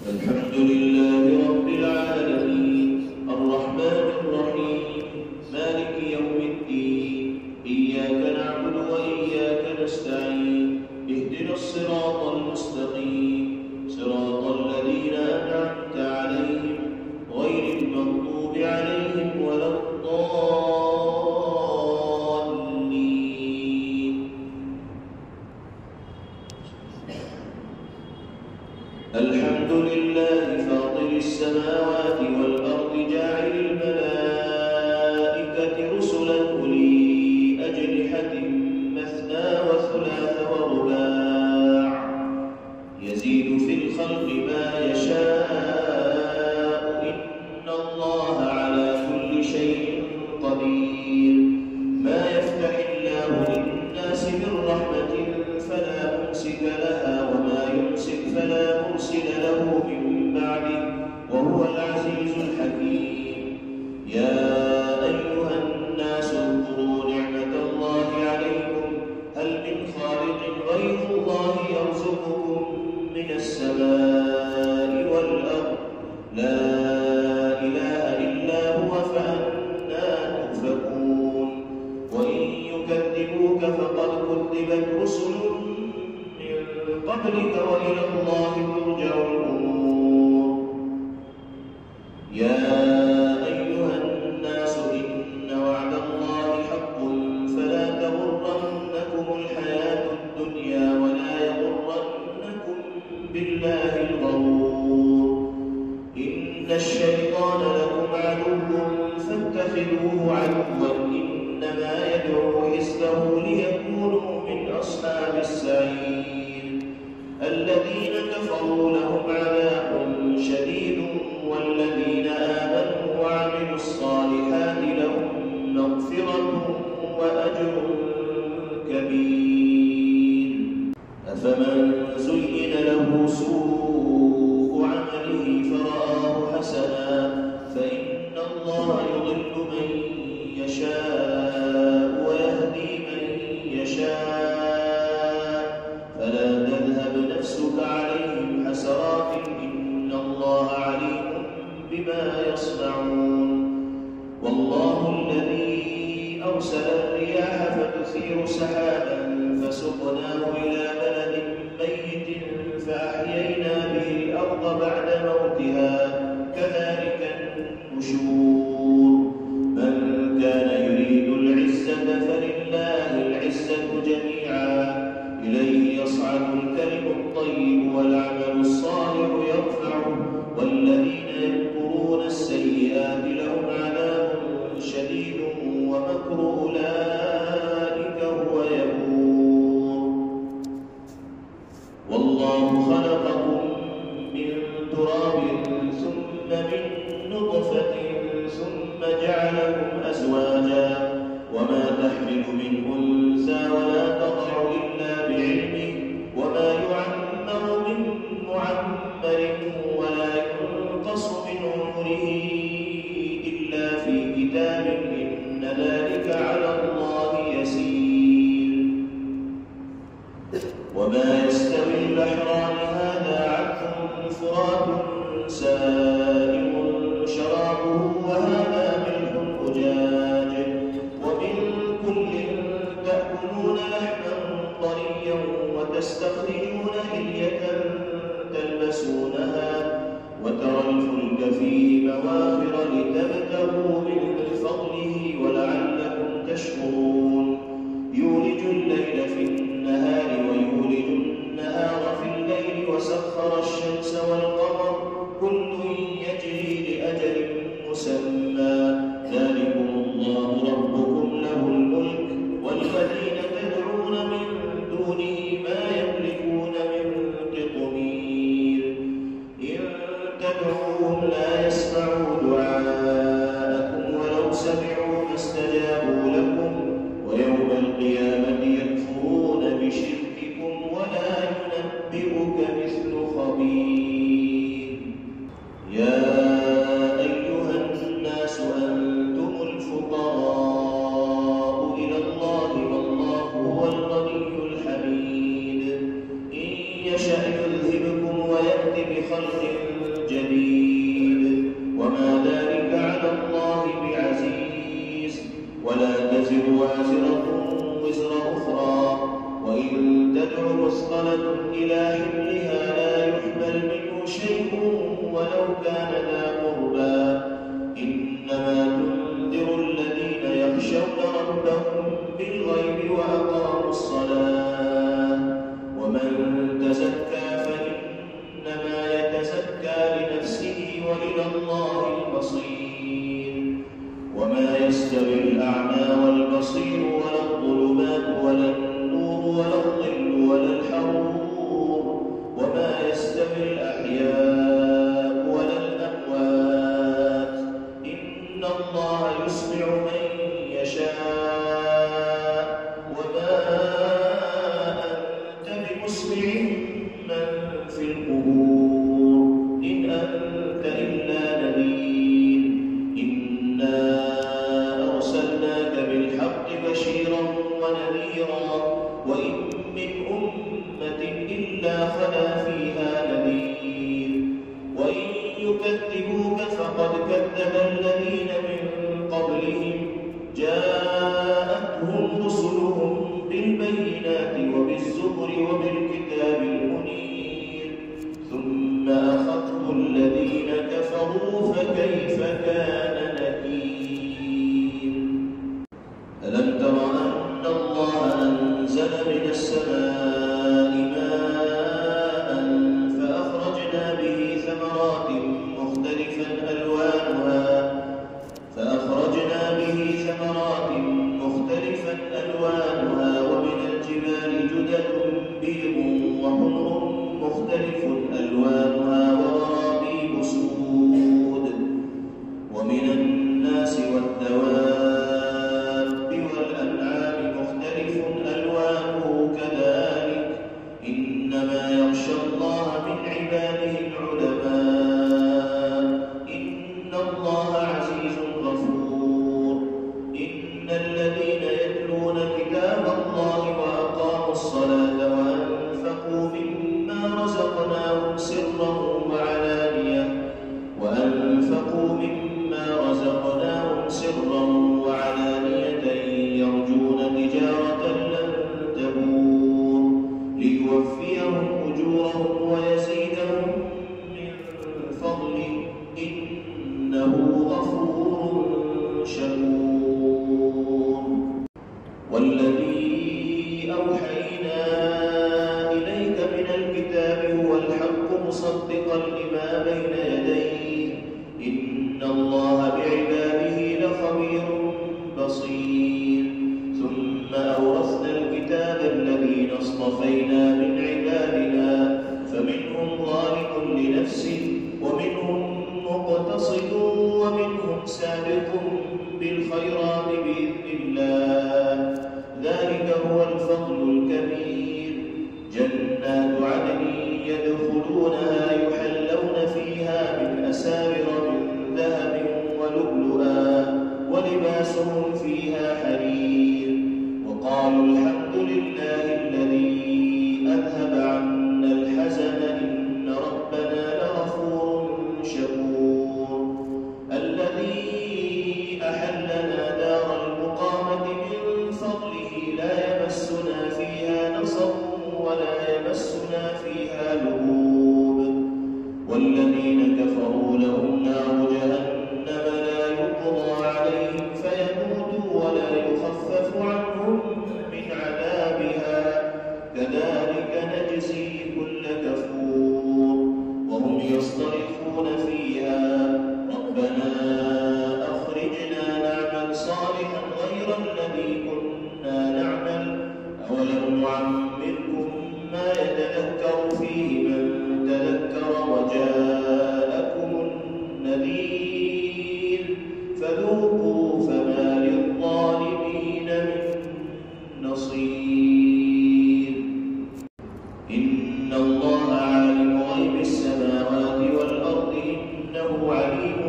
الحمد لله رب العالمين الرحمن الرحيم مالك يوم الدين إياك نعبد وإياك نستعين اهدنا الصراط المستقيم صراط الذين أنعمت عليهم غير المغضوب عليهم ولا الضالين. الحمد لله فاطر السماوات والأرض جاعل الملائكة رسلا أولي أجنحة مثنى وثلاث ورباع يزيد في الخلق ما يشاء إن الله على كل شيء قدير. ما يفتح الله للناس من رحمة فلا ممسك لها وما يمسك فلا مرسل له من بعده وهو العزيز الحكيم. يا أيها الناس اذكروا نعمة الله عليكم هل من خالق غير الله يرزقكم من السماء والأرض لا إله إلا هو فأنى تؤفكون. وإن يكذبوك فقد كذبت رسل من قبلك وإلى الله ترجع الأمور. يا أيها الناس إن وعد الله حق فلا تغرنكم الحياة الدنيا ولا يغرنكم بالله الغرور. إن الشيطان لكم عدو فاتخذوه عدوا إنما يدعو حزبه ليكونوا من أصحاب السعير. الذين كفروا لهم عذاب شديد والذين آمنوا وعملوا الصالحات لهم مغفرة وأجر كبير. أفمن زين له سوء عمله فرآه حسنا فإن الله يضل من يشاء ويهدي من يشاء فلا تذهب نفسك عليهم حسرات إن الله عليم بما يصنعون. والله الذي أرسل الرياح فتثير سحابا فسقناه إلى بلد ميت فأحيينا به الأرض بعد موتها كذلك النشور. من كان يريد العزة فلله العزة جميعا إليه يصعد الكلم الطيب والعمل الصالح يرفعه والذين يمكرون السيئات لهم عذاب شديد ومكر أولئك هو يبور. والله خلقكم من تراب ثم من نطفة ثم جعلكم أزواجا وما تحمل من أنثى ولا تضع إلا بعلمه وما يعمر من معمر ولا ينقص من عمره إلا في كتاب إن ذلك على الله يسير. وما يستوي البحران هذا عذب فرات سائغ شرابه وهذا ملح أجاج ومن كل تأكلون لحما طريا وتستخرجون حلية تلبسونها وترى الفلك فيه مواخر لتبتغوا من فضله ولعلكم تشكرون. يولج الليل في النهار ويولج النهار في الليل وسخر الشمس والقمر كل يجري لأجل مسمى ذلكم الله ربكم له الملك والذين تدعون من دونه ما يملكون من قطمير. إن تدعوهم لا يسمعوا دعاءكم ولو سمعوا ما استجابوا لكم ويوم القيامة يكفرون بشرككم ولا ينبئك مثل خبير. يا أيها الناس أنتم الفقراء إلى الله والله هو الغني الحميد. إن يشأ يذهبكم ويأت بخلق جديد وما ذلك على الله بعزيز ولا تزر وازرة وزر أخرى وإن تدع مثقلة إلى حملها لا يحمل منه شيء ولو كان ذا قربى إنما تنذر الذين يخشون ربهم بالغيب وأقاموا الصلاة ومن تزكى فإنما يتزكى لنفسه وإلى الله المصير وما يستوي الأعمى والبصير ولا الظلمات ولا النور ولا الظل ولا الحرور وما يستوي الأحياء ولا الأموات إن الله يسمع من يشاء وما أنت بمسمع من في القبور إن أنت إلا نذير إنا أرسلناك بالحق بشيرا ونذيرا وإن من أمة إلا خلا فيها نذير وإن يكذبوك فقد كذب الذين من قبلهم جاءتهم رسلهم بالبينات وبالزبر وبالكتاب المنير ثم أخذت الذين كفروا فكيف كان نكير ألم تر أن الله أنزل من السماء ماء فأخرجنا به ثمرات مختلفا ألوانها ومن الجبال جدد بيض وحمر مختلف ألوانها وغرابيب سود ومن الناس والدواب والأنعام مختلف ألوانه كذلك إنما يخشى الله من عباده العلماء إن الله عزيز غفور إن الذين يتلون كتاب الله وأقاموا الصلاة وأنفقوا مما رزقناهم سرا وعلانية يرجون تجارة لن تبور ليوفيهم أجورهم ويزيدهم من فضله إنه غفور شكور والذي أوحينا إليك من الكتاب هو الحق مصدقا لما بين يديه إن الله بعباده لخبير بصير ثم أورثنا الكتاب الذين اصطفينا من عبادنا فمنهم ظالم لنفسه ومنهم مقتصد ومنهم سابق بالخيرات بإذن الله ذلك هو الفضل الكبير جنات عدن يدخلونها يحلون فيها من أساور من ذهب ولؤلؤا ولباسهم فيها حرير وقالوا الحمد لله الذي أذهب عنا الحزن إن ربنا لغفور شكور الذي أحلنا دار المقامة من فضله لا يمسنا فيها نصب ولا يمسنا فيها لغوب والذين كفروا لهم نار جهنم لا يقضى عليهم فيموتوا ولا يخفف عنهم من عذابها كذلك نجزي كل كفور وهم يصطرخون فيها ربنا أخرجنا نعمل صالحا غير الذي كنا نعمل أولم نعمركم ما يتذكر فيه من تذكر وجاءكم النذير فذوقوا فما للظالمين من نصير إن الله عالم غيب السماوات والأرض إنه عليم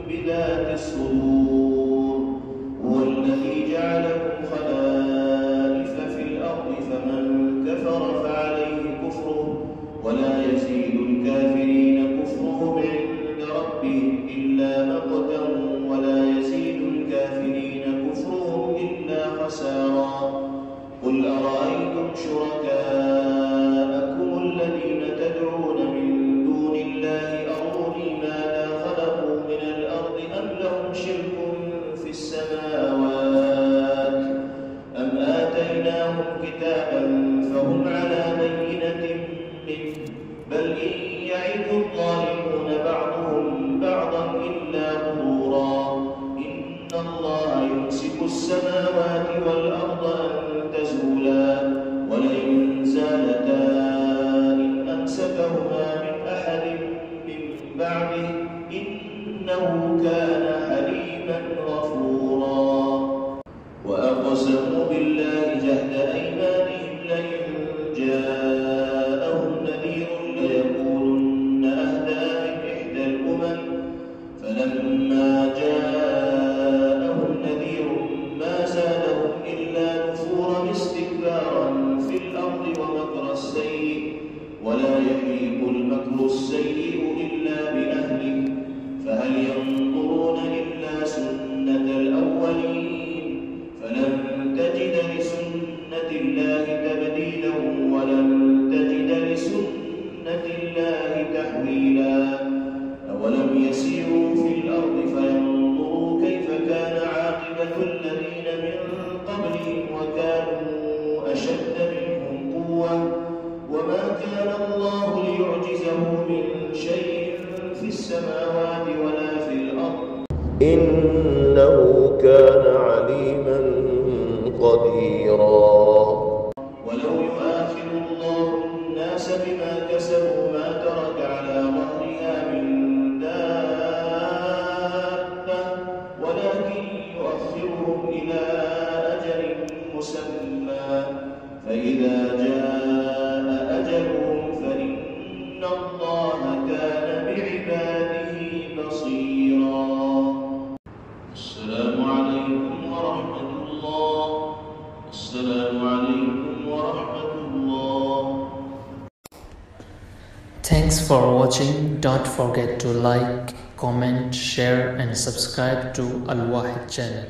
بذات الصدور هو الذي جعلكم خلائف في الأرض فمن كفر فعليه كفره ولا يزيد الكافرين كفرهم عند الظالمون بعضهم بعضا إلا غرورا إن الله يمسك السماوات والأرض أن تزولا ولئن زالتا إن أمسكهما من أحد من بعده إنه كان حليما غفورا وأقسموا بالله جهد أيمانهم لئن جاءهم نذير ليكونن أهدى من إحدى الأمم فلما جاءهم نذير ما زادهم إلا نفورا استكبارا في الأرض ومكر السيء ولا يحيق المكر السيء إلا بأهله فهل ينظرون إلا سنة الأولين فلن تجد لسنة الله تبديلا ولن تجد لسنة الله تحويلا أولم يسيروا في الأرض فينظروا كيف كان عاقبة الذين من قبلهم وكانوا أشد منهم قوة وما كان الله ليعجزه من شيء في السماوات ولا في الأرض إنه كان عليما قديرا ولو يؤاخذ الله الناس بما كسبوا ما ترك على ظهرها من دابة ولكن يؤخرهم إلى أجل مسمى فإذا جاء أجلهم فإن الله كان بعباده بصيرا السلام عليكم ورحمة الله السلام عليكم ورحمة الله. Thanks for watching. Don't forget to like, comment, share and subscribe to Al Wahid channel.